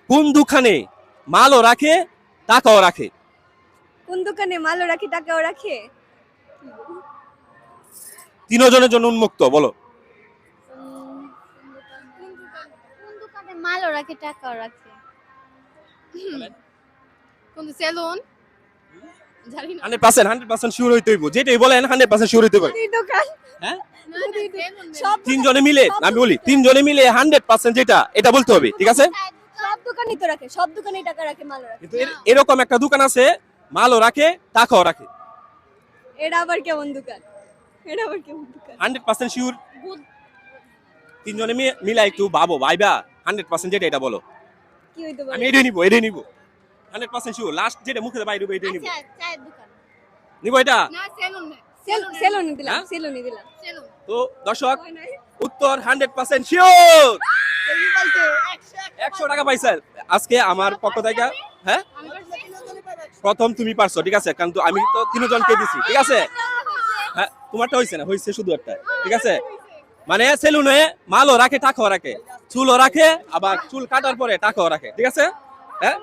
কোন দোকানে মালও রাখে টাকাও রাখে? কোন দোকানে মালও রাখে টাকাও রাখে? তিনজনের জন্য উন্মুক্ত, বলো। কোন দোকানে মালও রাখে টাকাও রাখে? কোন সেলুন? জানি না। 100% শিওর হইতে হইব, যেটাই বলেন 100% শিওর হইতে হবে। মুদির দোকান। হ্যাঁ, সব তিনজনে মিলে আমি বলি, তিনজনে মিলে 100% যেটা এটা বলতে হবে, ঠিক আছে? সব দোকানই তো রাখে, সব দোকানেই টাকা রাখে, মালও রাখে। কিন্তু এরকম একটা দোকান আছে মালও রাখে টাকাও রাখে। এটা আবার কেমন দোকান? এটা আবার কেমন দোকান? 100% শিওর। তিনজনে মিলে একটু ভাবো, ভাইবা 100% যেটা এটা বলো। কি হইতে আমি পারে? এটাই নিব 100% শিওর। লাস্ট যেটা মুখে বাইরে হবে এটাই নিব। আচ্ছা, চায়ের দোকান। নিব এটা। না, সেলুন না। সেলুনই দিলাম, হ্যাঁ? সেলুনই দিলাম। সেলুন। তো দর্শক, উত্তর 100% শিওর। এই বলতে 100 টাকা পাইছেন আজকে আমার পক্ষ থেকে। হ্যাঁ, আমি পারছি। প্রথম তুমি পারছো, ঠিক আছে, কারণ তো আমি তো তিনজনকে দিছি, ঠিক আছে। হ্যাঁ, তোমারটা হইছে না, হইছে শুধু একটা, ঠিক আছে। মানে সেলুনে মালও রাখে টাকাও রাখে, চুলও রাখে, আবার চুল কাটার পরে টাকাও রাখে, ঠিক আছে। হ্যাঁ।